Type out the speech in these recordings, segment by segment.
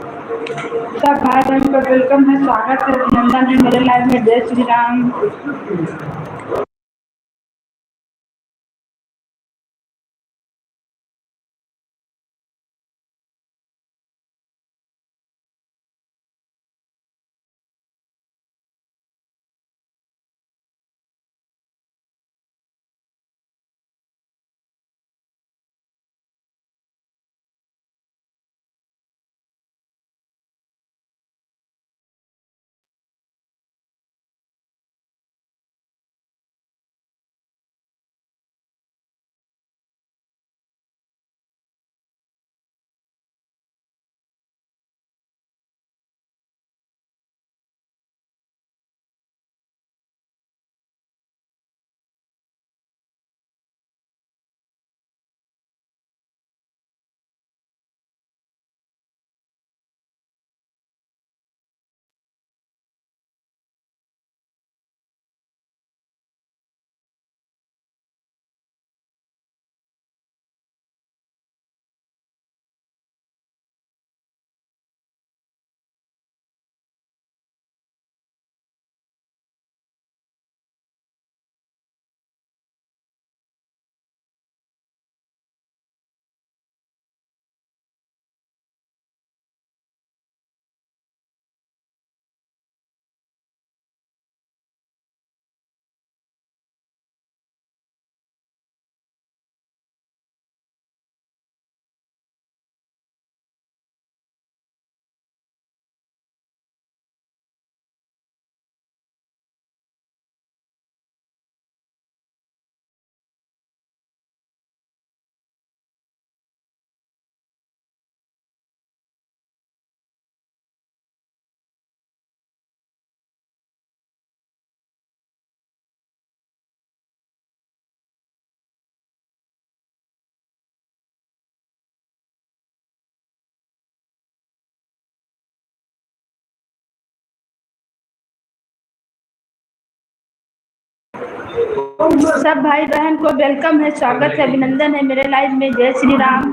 सब भाई बहन को वेलकम है, स्वागत है, अभिनंदन है मेरे लाइव में। जय श्री राम। सब भाई बहन को वेलकम है, स्वागत है, अभिनंदन है मेरे लाइव में। जय श्री राम,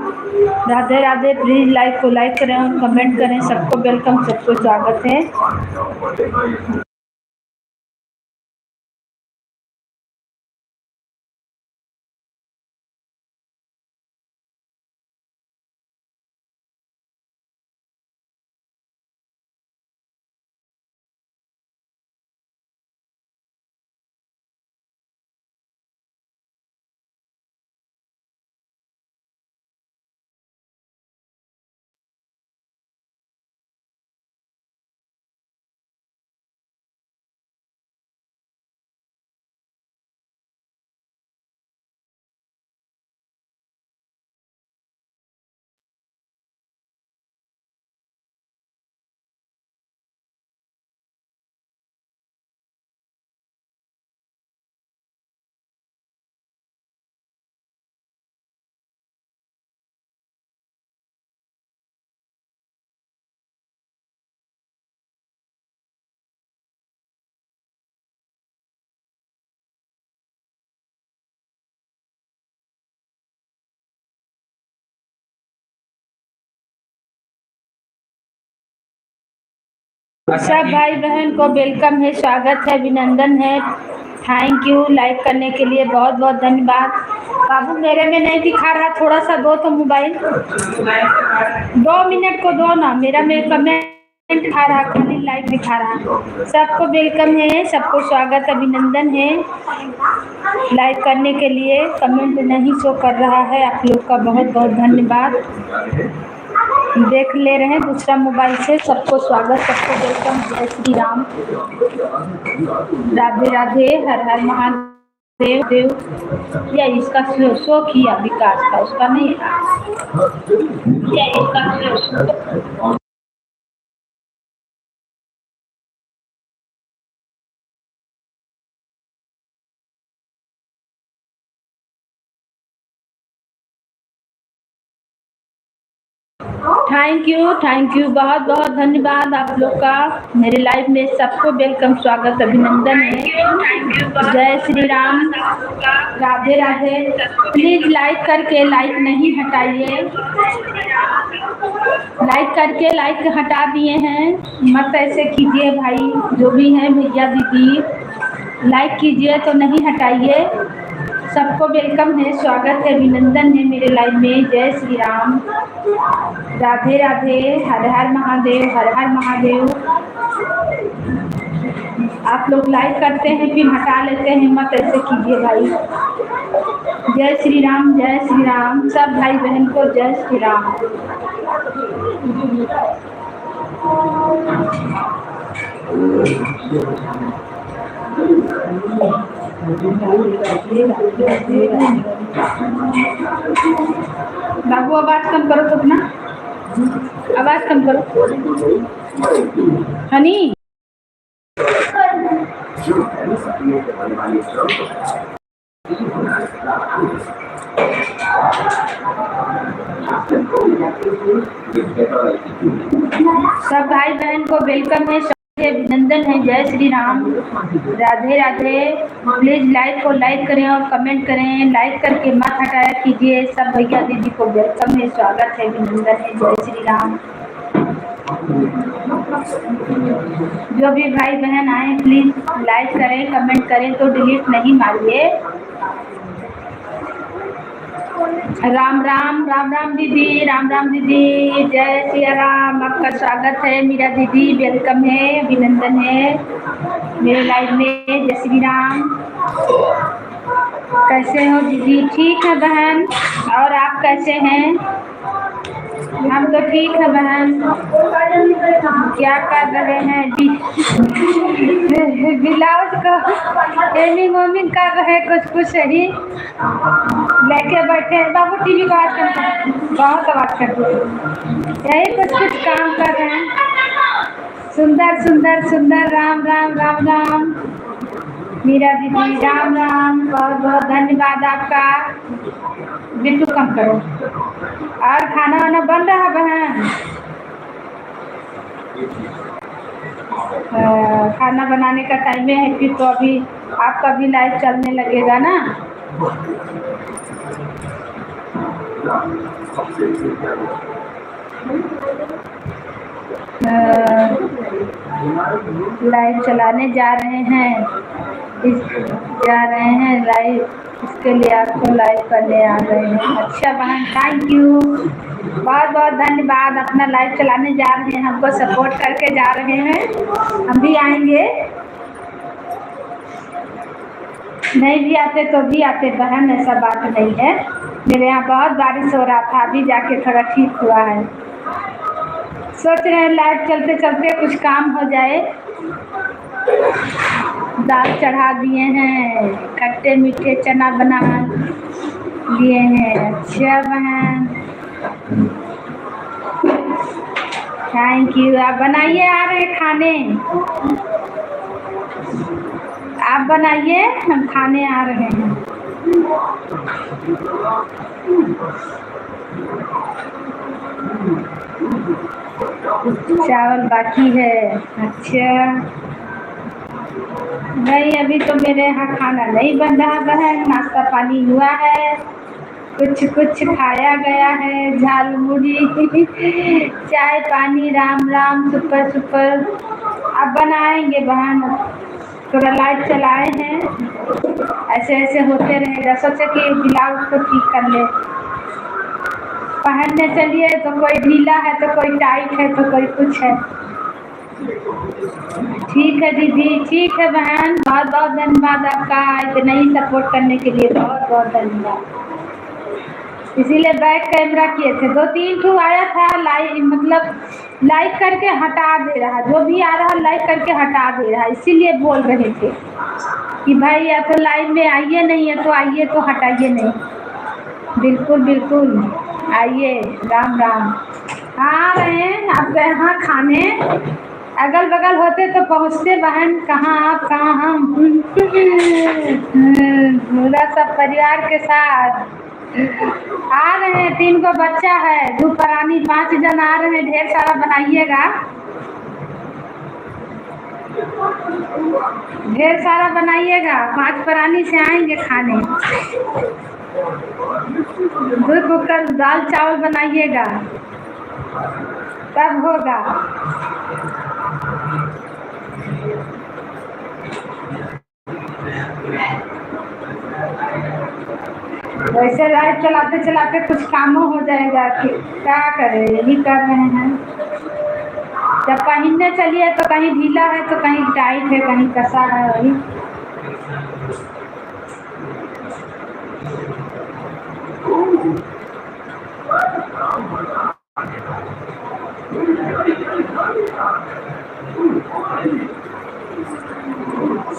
राधे राधे। प्लीज लाइव को लाइक करें और कमेंट करें। सबको वेलकम, सबको स्वागत है। सब भाई बहन को वेलकम है, स्वागत है, अभिनंदन है। थैंक यू लाइक करने के लिए, बहुत बहुत धन्यवाद। बाबू मेरे में नहीं दिखा रहा, थोड़ा सा दो तो मोबाइल 2 मिनट को दो ना, मेरा में कमेंट दिखा रहा, खाली लाइक दिखा रहा। सबको वेलकम है, सबको स्वागत अभिनंदन है। लाइक करने के लिए कमेंट नहीं शो कर रहा है, आप लोग का बहुत बहुत धन्यवाद। देख ले रहे हैं दूसरा मोबाइल से। सबको स्वागत, सबको वेलकम। जय श्री राम, राधे राधे, हर हर महादेव देव। या इसका शो किया विकास का, उसका नहीं या इसका थैंक यू, बहुत बहुत धन्यवाद आप लोग का मेरे लाइव में। सबको वेलकम, स्वागत, अभिनंदन है। जय श्री राम, राधे राधे। प्लीज लाइक करके लाइक नहीं हटाइए, लाइक करके लाइक हटा दिए हैं, मत ऐसे कीजिए भाई, जो भी हैं भैया दीदी, लाइक कीजिए तो नहीं हटाइए। सबको वेलकम है, स्वागत है, अभिनंदन है मेरे लाइव में। जय श्री राम, राधे राधे, हर हर महादेव, हर हर महादेव। आप लोग लाइक करते हैं फिर हटा लेते हैं, मत ऐसे कीजिए भाई। जय श्री राम, जय श्री राम, सब भाई बहन को जय श्री राम। बाबू आवाज कम करो तो अपना, आवाज कम करो हनी। सब भाई बहन को वेलकम है, अभिनंदन है। जय श्री राम, राधे राधे। प्लीज लाइक को लाइक करें और कमेंट करें, लाइक करके मत हटाया कीजिए। सब भैया दीदी को वेलकम है, स्वागत है, अभिनंदन है। जय श्री राम। जो भी भाई बहन आए प्लीज लाइक करें, कमेंट करें, तो डिलीट नहीं मारिए। राम राम, राम राम दीदी, राम राम दीदी, जय श्री राम। आपका स्वागत है मीरा दीदी, वेलकम है, अभिनंदन है मेरे लाइव में। जय श्री राम। कैसे हो दीदी? ठीक है बहन, और आप कैसे हैं? हम तो ठीक है बहन। क्या कर रहे हैं? ब्लाउज को एमिंग वमिंग कर रहे हैं, कुछ कुछ ही लेके बैठे हैं। बाबू टीवी को आवाज कर, बहुत आवाज कर, यही कुछ कुछ काम कर रहे हैं। सुंदर सुंदर सुंदर, राम राम, राम राम मीरा दीदी, राम राम, बहुत बहुत धन्यवाद आपका। बिट्टू कम करो। और खाना वाना बन रहा बहन? खाना बनाने का टाइम है फिर तो अभी आपका भी लाइव चलने लगेगा ना। लाइव चलाने जा रहे हैं, लाइव, इसके लिए आपको लाइव करने आ रहे हैं। अच्छा बहन, थैंक यू, बहुत बहुत धन्यवाद। अपना लाइव चलाने जा रहे हैं, हमको सपोर्ट करके जा रहे हैं, हम भी आएंगे। नहीं भी आते तो भी आते बहन, ऐसा बात नहीं है। मेरे यहाँ बहुत बारिश हो रहा था, अभी जाके थोड़ा ठीक हुआ है। सोच रहे हैं लाइव चलते चलते कुछ काम हो जाए। दाल चढ़ा दिए हैं, खट्टे मीठे चना बना लिए हैं। अच्छा बहन, थैंक यू। आप बनाइए, आ रहे खाने, आप बनाइए, हम खाने आ रहे हैं। चावल बाकी है। अच्छा नहीं, अभी तो मेरे यहाँ खाना नहीं बन रहा बहन, नाश्ता पानी हुआ है, कुछ कुछ खाया गया है, झाल मुड़ी चाय पानी, राम राम, सुपर सुपर। अब बनाएंगे बहन, थोड़ा लाइट चलाए हैं, ऐसे ऐसे होते रहेगा। सोचे कि ब्लाउज को ठीक कर ले, पहनने चलिए तो कोई ढीला है तो कोई टाइट है तो कोई कुछ है। ठीक है दीदी, ठीक है बहन, बहुत बहुत धन्यवाद आपका इतना ही सपोर्ट करने के लिए, बहुत बहुत धन्यवाद। इसीलिए बैक कैमरा किए थे, 2-3 ठो आया था लाइक, मतलब लाइक करके हटा दे रहा, जो भी आ रहा लाइक करके हटा दे रहा, इसीलिए बोल रहे थे कि भाई या तो लाइव में आइए, नहीं है तो आइए तो हटाइए नहीं। बिल्कुल बिल्कुल आइए, राम राम। आ रहे हैं आपके यहाँ खाने, अगल बगल होते तो पहुँचते बहन, कहाँ आप कहाँ हम। पूरा सब परिवार के साथ आ रहे हैं। 3 को बच्चा है, 2 प्राणी, 5 जन आ रहे हैं। ढेर सारा बनाइएगा, ढेर सारा बनाइएगा, 5 प्राणी से आएंगे खाने। 2 कुकर दाल चावल बनाइएगा। कब होगा? वैसे लाइट चलाते चलाते कुछ कामों हो जाएगा कि क्या करें, यही कर रहे हैं। जब पहनने चलिए तो कहीं ढीला है तो कहीं टाइट है, कहीं कसा है, वही।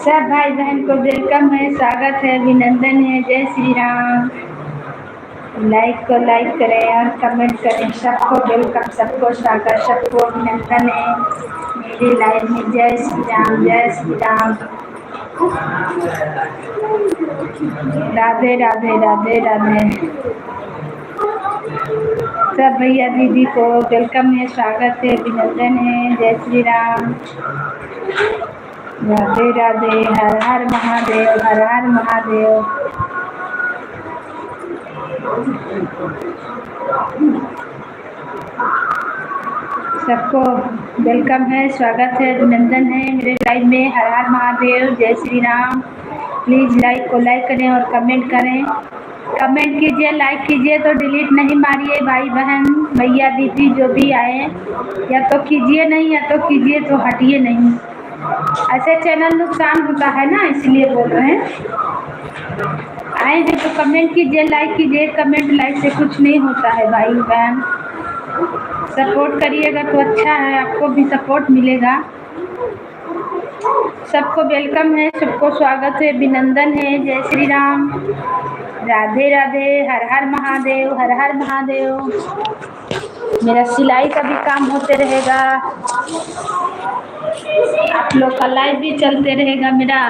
सब भाई बहन को वेलकम है, स्वागत है, अभिनंदन है। जय श्री राम। लाइक को लाइक करें और कमेंट करें। सबको वेलकम, सबको स्वागत, सबको अभिनंदन है मेरी लाइफ में। जय श्री राम, जय श्री राम। राधे राधे, राधे राधे। सब भैया दीदी को वेलकम है, स्वागत है, अभिनंदन है। जय श्री राम, राधे राधे। हर हर महादेव, हर हर महादेव। सबको वेलकम है, स्वागत है, अभिनंदन है मेरे लाइव में। हर हर महादेव, जय श्री राम। प्लीज़ लाइक को लाइक करें और कमेंट करें। कमेंट कीजिए, लाइक कीजिए, तो डिलीट नहीं मारिए भाई बहन, भैया दीदी जो भी आए। या तो कीजिए नहीं, या तो कीजिए तो हटिए नहीं। ऐसे चैनल नुकसान होता है ना, इसलिए बोल रहे हैं। आएंगे तो कमेंट कीजिए, लाइक कीजिए। कमेंट लाइक से कुछ नहीं होता है भाई बहन, सपोर्ट करिएगा तो अच्छा है, आपको भी सपोर्ट मिलेगा। सबको वेलकम है, सबको स्वागत है, अभिनंदन है। जय श्री राम, राधे राधे। हर हर महादेव, हर हर महादेव। मेरा सिलाई का भी काम होते रहेगा, आप लोग का लाइव भी चलते रहेगा, मेरा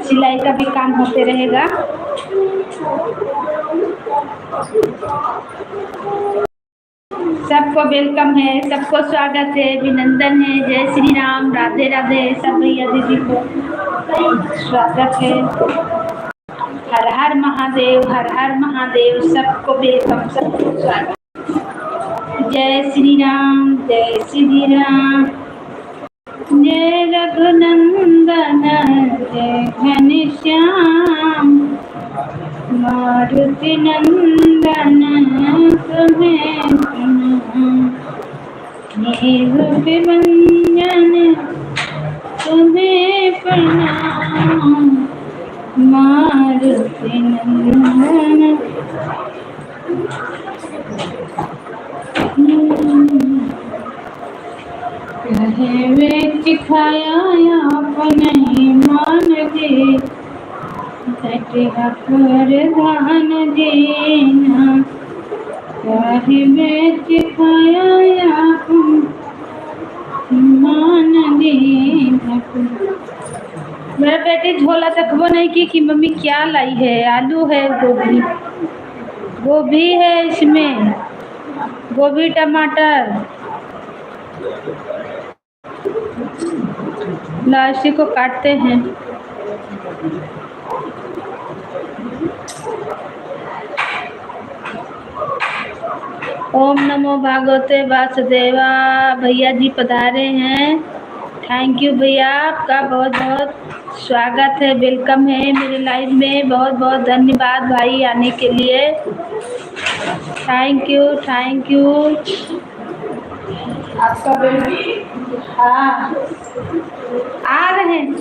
सिलाई का भी काम होते रहेगा। सबको वेलकम है, सबको स्वागत है, अभिनंदन है। जय श्री राम, राधे राधे। सब भैया दीदी को स्वागत है। हर हर महादेव, हर हर महादेव। सबको वेलकम, सबको स्वागत। जय श्री राम, जय श्री राम। जय रघुनंदन, जय घनश्याम। मारुति नंदन तुम्हें प्रणाम। विभंजन तुम्हें प्रणाम। मारुति नंदन। खाया आप नहीं मान दे, धान देना। खाया आप मान देना। मेरा बेटी झोला देखबो नहीं की कि मम्मी क्या लाई है। आलू है, गोभी, गोभी है इसमें, गोभी टमाटर। लाशी को काटते हैं। ओम नमो भागवते वासुदेवा। भैया जी पधारे हैं, थैंक यू भैया, आपका बहुत बहुत स्वागत है, वेलकम है मेरे लाइव में। बहुत बहुत धन्यवाद भाई आने के लिए, थैंक यू, थैंक यू। आपका हाँ, आ रहे हैं।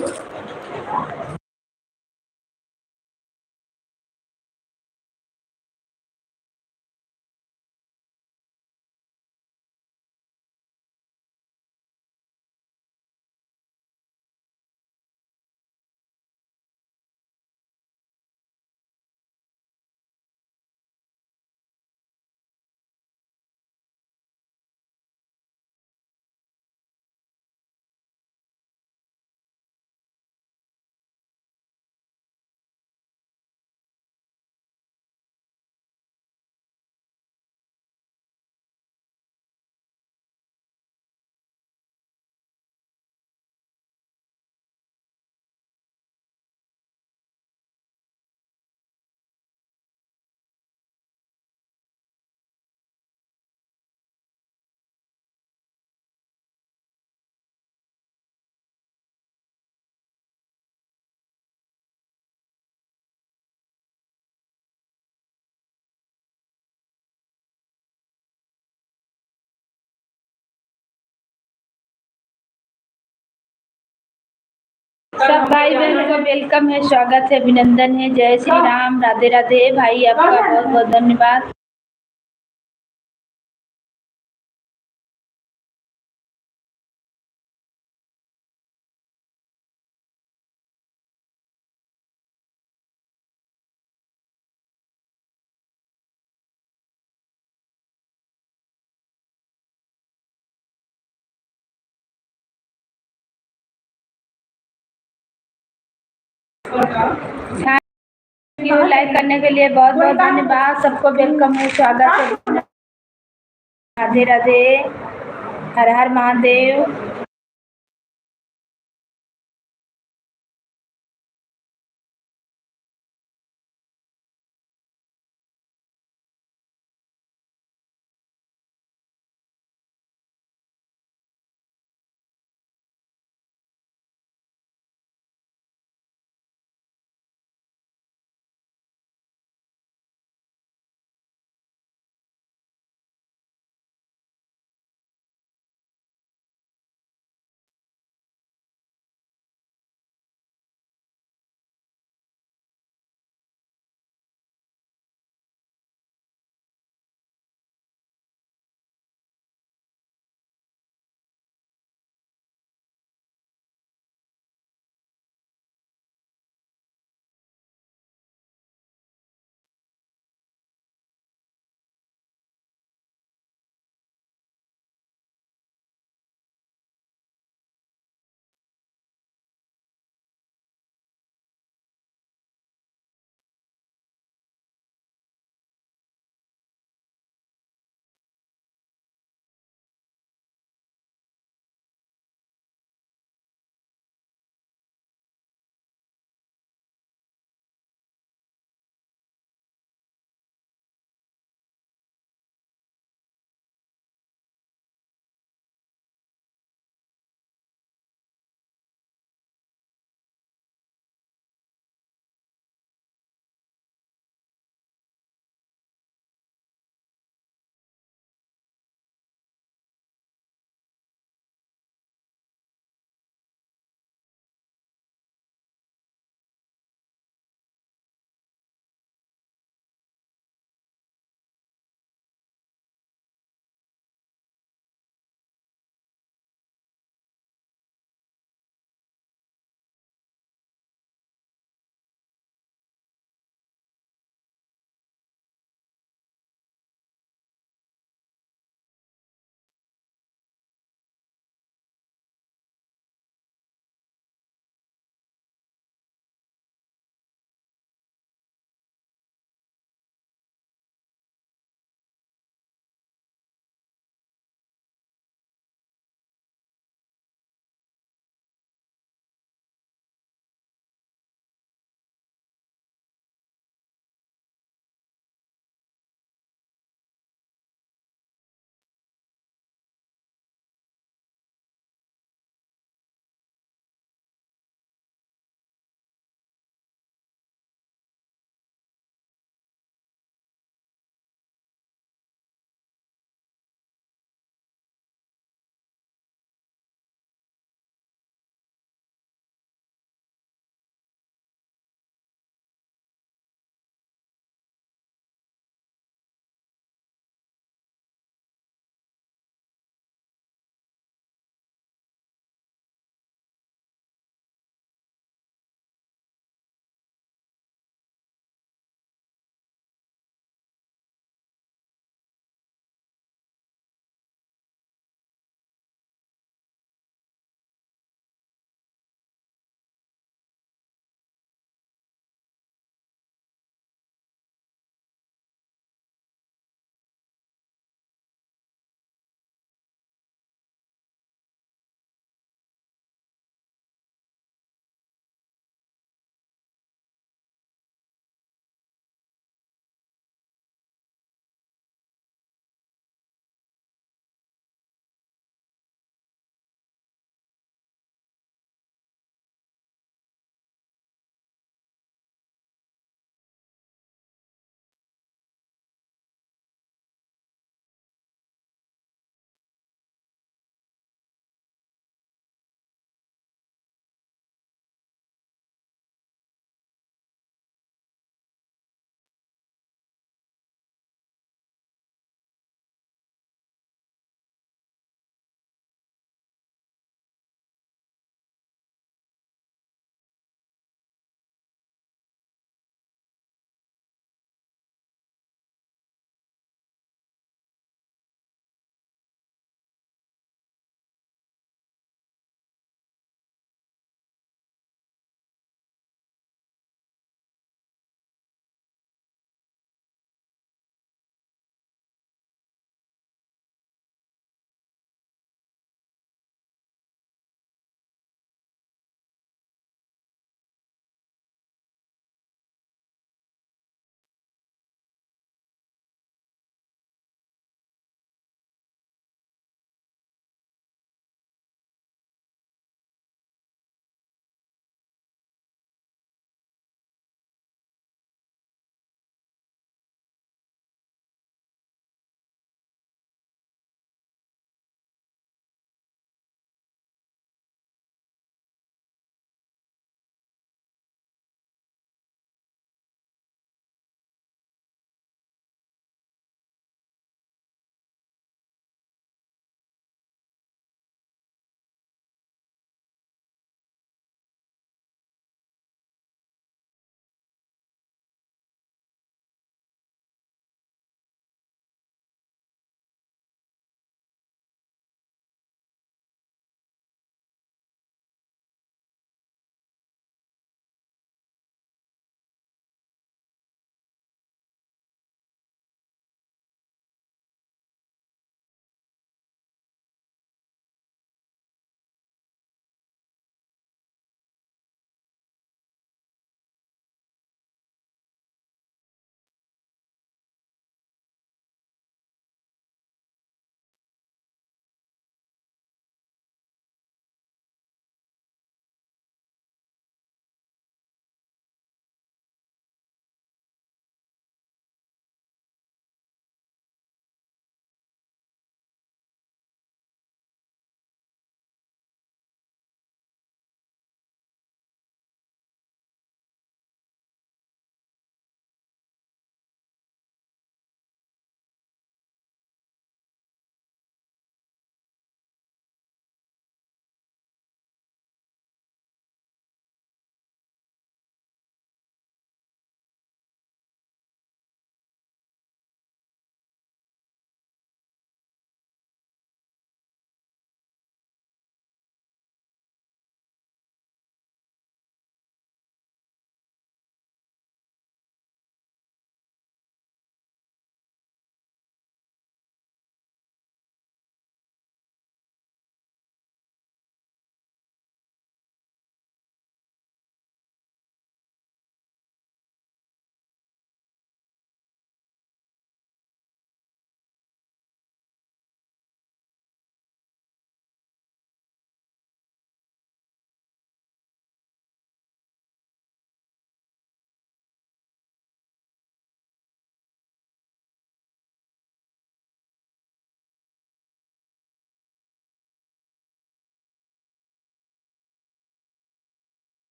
सब भाई बहनों का वेलकम है, स्वागत है, अभिनंदन है। जय श्री राम, राधे राधे। भाई आपका बहुत बहुत धन्यवाद। लाइक करने के लिए बहुत बहुत धन्यवाद। सबको वेलकम है, स्वागत है। राधे राधे, हर हर महादेव।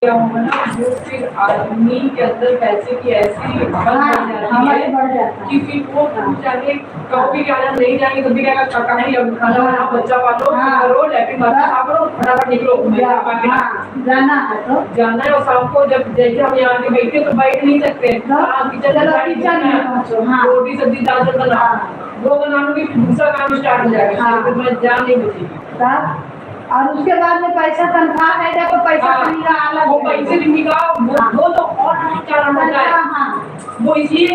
क्या होगा ना, वो फिर आदमी के अंदर पैसे की ऐसी बढ़ जाती है कि फिर वो जाके कभी क्या नहीं जाएंगे, कभी क्या कहीं खाना बनाओ, बच्चा पालो, करो, लैट्रिन बाथरूम करो, फटाफट निकलो, जाना है तो जाना है। और शाम को जब जैसे हम यहाँ के बैठे तो बैठ नहीं सकते, किचन में रोटी सब्जी दाल बना, वो बनाने की दूसरा काम स्टार्ट हो जाएगा, फिर मैं जा नहीं बचेगी। और उसके बाद में पैसा तनख्वाह है जब तो पैसा कमीगा अलग, वो पैसे कमीगा वो तो और चार होता है। वो इसलिए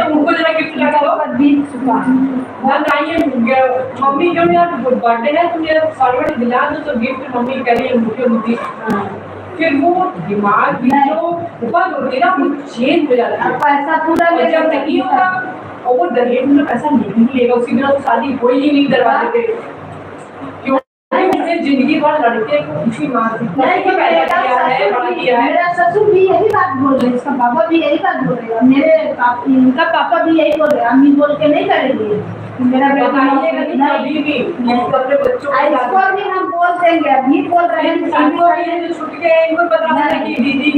उनको जरा गिफ्ट लगा दो, मम्मी जो यार बर्थडे है तुझे फॉरवर्ड दिला दो तो गिफ्ट मम्मी करी मुझे मुझे, फिर वो दिमाग की जो ऊपर होती है ना वो चेंज हो जाता है, पैसा पूरा जब नहीं होगा और वो दहेज में पैसा नहीं लेगा, उसी बिना तो शादी हो ही नहीं दरवाजे पे, क्योंकि जिंदगी भर लड़के को खुशी मारती है। मेरा ससुर भी यही बात बोल रहे, इसका पापा भी यही बात बोल रहे, मेरे इनका पापा भी यही बोल रहे, अम्मी बोल के नहीं करेंगे मेरा बेटा कभी भी अपने बच्चों को भी हम बोल देंगे, अभी बोल रहे हैं छुट गए इनको पता नहीं दीदी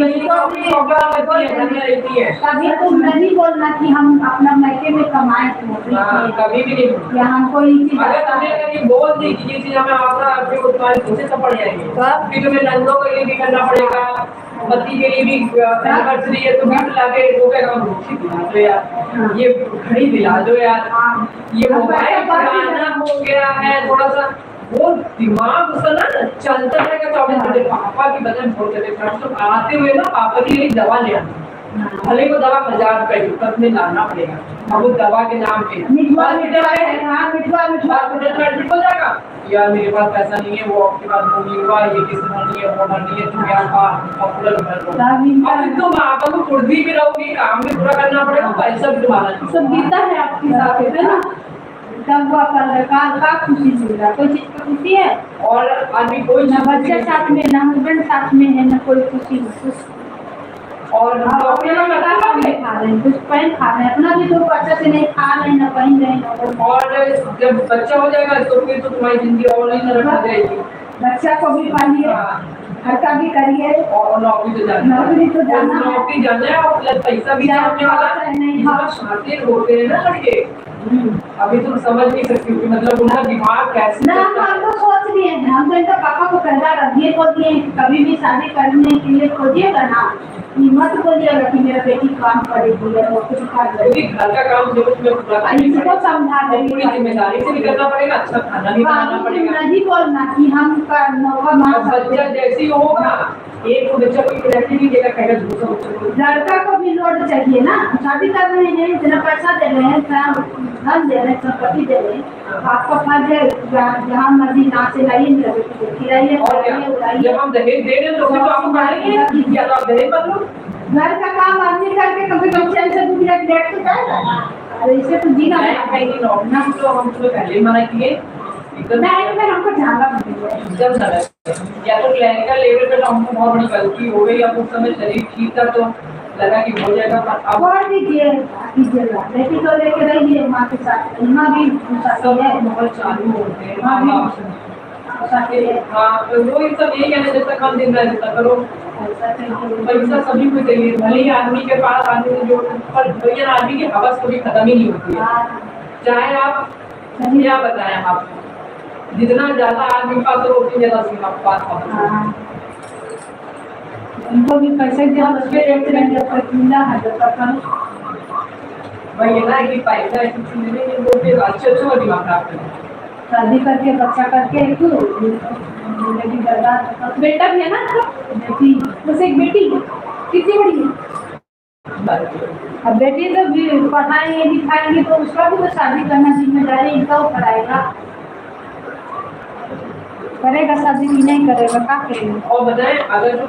कभी तुम नहीं बोलना कि हम अपना मैके में कमाए, कभी भी नहीं, या हमको ये बोल दी कि ये चीज हमें आता है फिर तुम्हारे पीछे सब पड़ जाएंगे, फिर तुम्हें नंदों के लिए भी करना पड़ेगा, पति के लिए भी एनिवर्सरी है तो गिफ्ट लाके वो क्या दिला दो यार, ये घड़ी दिला दो यार, ये मोबाइल पुराना हो गया है थोड़ा सा, वो दिमाग उसका ना चलता रहेगा 24 घंटे। पापा की बदन बहुत चले तो आते हुए ना पापा के लिए दवा ले आना, भले वो दवा 1000 रुपए की तब में लाना पड़ेगा, अब वो दवा के नाम पे एडमिट हो जाएगा, यार मेरे पास पैसा नहीं है, वो आपके पास वो नहीं हुआ, ये किस्त नहीं है, वो नहीं है, तुम यार अब तुम आप तो खुद भी रहोगी, काम भी पूरा करना पड़ेगा, पैसा भी तुम्हारा सब बीता है आपके साथ है ना, तब वो का खुशी मिल रहा, कोई चीज की खुशी है, और अभी कोई ना बच्चे साथ में ना हस्बैंड साथ में है ना कोई खुशी कुछ, और खा रहे हैं कुछ पहन खा रहे हैं, अपना भी तो अच्छे से नहीं खा रहे हैं ना पहन रहे हैं, और जब बच्चा हो जाएगा तो फिर तो तुम्हारी जिंदगी और ही नरक हो जाएगी, बच्चा को भी पालिए, घर का भी करिए, और नौकरी तो जाना है और प्लस पैसा भी आने वाला है, शातिर होते हैं ना लड़के, अभी तुम समझ नहीं सकती कि मतलब उनका दिमाग कैसे ना, हम तो सोच लिए हैं, हम तो इनका पापा को कहना रखिए बोलिए कभी भी शादी करने के लिए खोजिएगा ना, मत बोलिएगा कि मेरा बेटी काम करेगी या नौकरी करेगी, घर का काम जरूर इसको समझा देंगे, पूरी जिम्मेदारी से भी करना पड़ेगा, अच्छा खाना भी बनाना पड़ेगा, नहीं बोलना कि हम नौकर मार बच्चा जैसे ही होगा, एक बच्चा कोई गारंटी नहीं देगा, कहेगा दूसरा बच्चा, लड़का को भी लोड चाहिए ना, शादी कर रहे हैं इतना पैसा दे रहे हैं, धन दे रहे हैं, संपत्ति दे रहे हैं, आपका फर्ज है जहाँ मर्जी ना से लाइए खिलाइए, जब हम दहेज दे रहे हैं तो आपको मारेंगे क्या, आप दहेज मत लो, घर का काम आदमी करके कभी कभी चैन से दूसरा लेट तो जाएगा, अरे इसे तो जीना नहीं, लौटना तो हम तुम्हें पहले ही मना किए, बैंक में हमको जाना एकदम सरल, या तो क्लिनिकल लेवल पे तो हमको बहुत बड़ी गलती हो गई, अब उस समय शरीर ठीक था तो लगा कि हो जाएगा, पर अब और कीजिएगा बेटी को लेके रहिए माँ के साथ, माँ भी बहुत चालू होते हैं, हाँ वो इन सब यही कहने जब तक हम दिन रह तक करो, पैसा सभी को चाहिए, भले ही आदमी के पास आदमी जो, पर भैया आदमी की हवस कभी खत्म ही नहीं होती है, चाहे आप क्या बताएं आपको, जितना ज्यादा आदमी के पास होती है ज्यादा आपके पास उनको भी पैसे वही ना कि पैसा ऐसी चीज नहीं है वो फिर अच्छे दिमाग खराब करें, शादी करके बच्चा करके जिंदगी बर्बाद, बेटा भी है ना बेटी, बस एक बेटी कितनी बड़ी है, अब बेटी तो पढ़ाएंगे लिखाएंगे तो उसका भी तो शादी करना जिम्मेदारी इनका वो कराएगा, करेगा शादी नहीं करेगा क्या करेगा, और बताएं अगर जो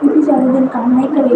क्योंकि ज़्यादा दिन काम नहीं करेगी।